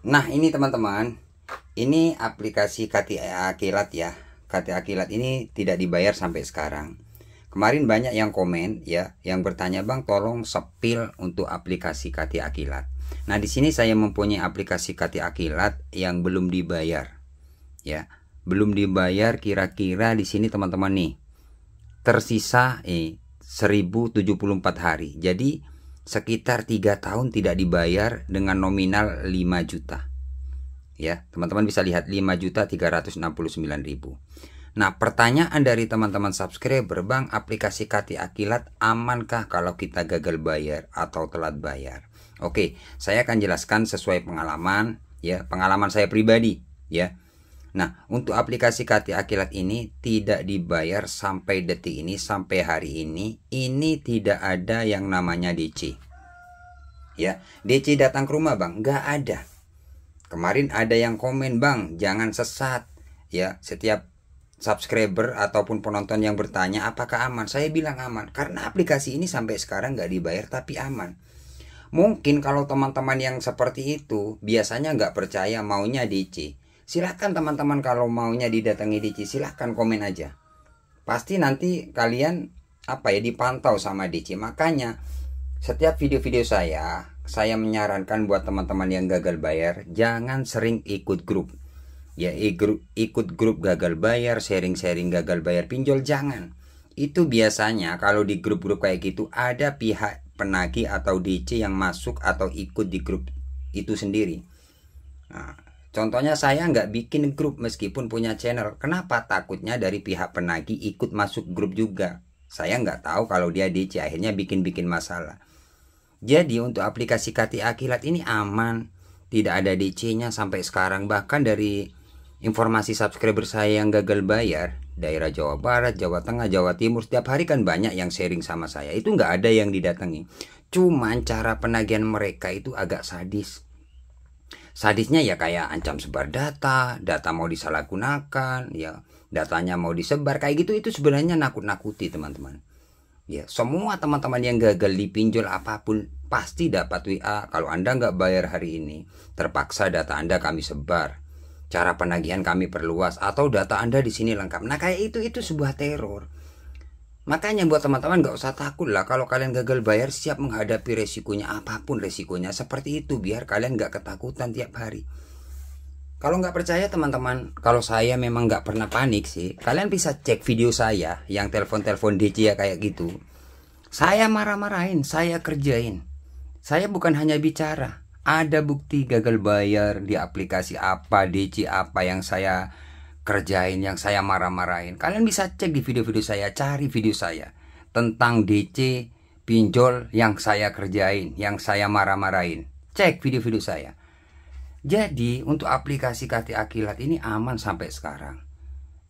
Nah ini teman-teman, ini aplikasi KTA Kilat ya. KTA Kilat ini tidak dibayar sampai sekarang. Kemarin banyak yang komen ya, yang bertanya, Bang tolong sepil untuk aplikasi KTA Kilat. Nah di sini saya mempunyai aplikasi KTA Kilat yang belum dibayar ya. Belum dibayar, kira-kira di sini teman-teman nih tersisa 1074 hari. Jadi sekitar 3 tahun tidak dibayar dengan nominal 5 juta. Ya, teman-teman bisa lihat 5.369.000. Nah, pertanyaan dari teman-teman subscriber, Bang, aplikasi KTA Kilat amankah kalau kita gagal bayar atau telat bayar? Oke, saya akan jelaskan sesuai pengalaman ya, pengalaman saya pribadi ya. Nah, untuk aplikasi KTA Kilat ini tidak dibayar sampai detik ini, sampai hari ini tidak ada yang namanya DC. Ya, DC datang ke rumah, Bang, nggak ada. Kemarin ada yang komen, Bang, jangan sesat. Ya, setiap subscriber ataupun penonton yang bertanya apakah aman, saya bilang aman karena aplikasi ini sampai sekarang nggak dibayar tapi aman. Mungkin kalau teman-teman yang seperti itu biasanya nggak percaya, maunya DC. Silahkan teman-teman, kalau maunya didatangi DC silahkan komen aja. Pasti nanti kalian dipantau sama DC. Makanya setiap video-video saya menyarankan buat teman-teman yang gagal bayar jangan sering ikut grup. Ya, ikut grup gagal bayar, sharing-sharing gagal bayar pinjol jangan. Itu biasanya kalau di grup-grup kayak gitu ada pihak penagih atau DC yang masuk atau ikut di grup itu sendiri. Nah, contohnya saya nggak bikin grup meskipun punya channel. Kenapa? Takutnya dari pihak penagih ikut masuk grup juga. Saya nggak tahu kalau dia DC, akhirnya bikin masalah. Jadi untuk aplikasi KTA Kilat ini aman, tidak ada DC-nya sampai sekarang. Bahkan dari informasi subscriber saya yang gagal bayar, daerah Jawa Barat, Jawa Tengah, Jawa Timur, setiap hari kan banyak yang sharing sama saya. Itu nggak ada yang didatangi. Cuman cara penagihan mereka itu agak sadis. Sadisnya ya kayak ancam sebar data mau disalahgunakan, ya datanya mau disebar kayak gitu. Itu sebenarnya nakut-nakuti teman-teman. Ya, semua teman-teman yang gagal dipinjol apapun pasti dapat WA, kalau Anda nggak bayar hari ini, terpaksa data Anda kami sebar, cara penagihan kami perluas, atau data Anda di sini lengkap. Nah kayak itu sebuah teror. Makanya buat teman-teman nggak usah takut lah kalau kalian gagal bayar, siap menghadapi resikonya, apapun resikonya seperti itu, biar kalian nggak ketakutan tiap hari. Kalau nggak percaya teman-teman, kalau saya memang nggak pernah panik sih, kalian bisa cek video saya yang telepon DC ya kayak gitu. Saya marah-marahin, saya kerjain. Saya bukan hanya bicara, ada bukti gagal bayar di aplikasi apa, DC apa yang saya kerjain, yang saya marah-marahin. Kalian bisa cek di video-video saya, cari video saya tentang DC pinjol yang saya kerjain, yang saya marah-marahin. Cek video-video saya. Jadi untuk aplikasi KTA Kilat ini aman sampai sekarang.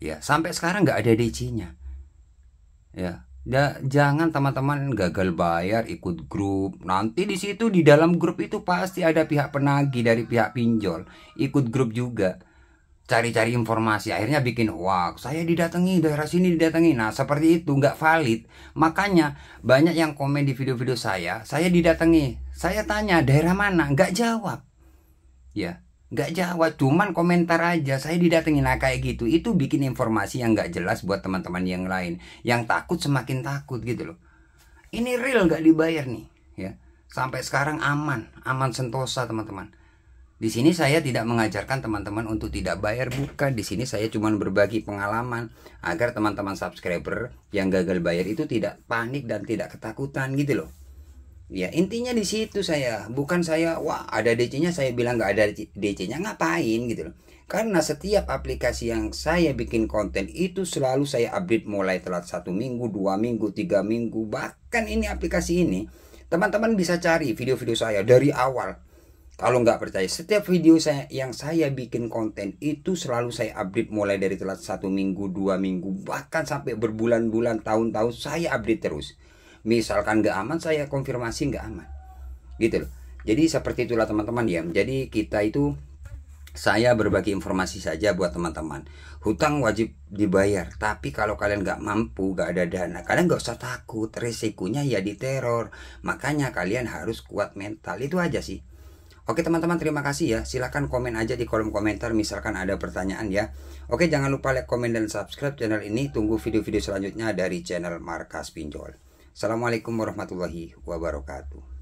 Ya, sampai sekarang nggak ada DC-nya. Ya, jangan teman-teman gagal bayar ikut grup. Nanti di situ di dalam grup itu pasti ada pihak penagih dari pihak pinjol. Ikut grup juga. Cari-cari informasi, akhirnya bikin hoax. Saya didatangi, daerah sini didatangi. Nah, seperti itu nggak valid. Makanya banyak yang komen di video-video saya didatangi. Saya tanya, daerah mana? Nggak jawab. Ya, nggak jawab, cuman komentar aja, saya didatengin. Nah kayak gitu, itu bikin informasi yang nggak jelas buat teman-teman yang lain, yang takut semakin takut gitu loh. Ini real nggak dibayar nih, ya. Sampai sekarang aman sentosa teman-teman. Di sini saya tidak mengajarkan teman-teman untuk tidak bayar, bukan. Di sini saya cuman berbagi pengalaman agar teman-teman subscriber yang gagal bayar itu tidak panik dan tidak ketakutan gitu loh. Ya intinya di situ saya, bukan saya wah ada DC-nya saya bilang nggak ada DC-nya, ngapain gitu loh. Karena setiap aplikasi yang saya bikin konten itu selalu saya update, mulai telat 1 minggu, 2 minggu, 3 minggu. Bahkan ini aplikasi ini teman-teman bisa cari video-video saya dari awal. Kalau nggak percaya, setiap video yang saya bikin konten itu selalu saya update, mulai dari telat 1 minggu, 2 minggu, bahkan sampai berbulan-bulan, tahun-tahun saya update terus. Misalkan nggak aman, saya konfirmasi nggak aman gitu loh. Jadi seperti itulah teman-teman ya. Jadi kita itu, saya berbagi informasi saja buat teman-teman. Hutang wajib dibayar, tapi kalau kalian nggak mampu, nggak ada dana, kalian nggak usah takut, resikonya ya diteror. Makanya kalian harus kuat mental, itu aja sih. Oke teman-teman, terima kasih ya. Silahkan komen aja di kolom komentar misalkan ada pertanyaan ya. Oke, jangan lupa like, komen, dan subscribe channel ini. Tunggu video-video selanjutnya dari channel Markas Pinjol. Assalamualaikum warahmatullahi wabarakatuh.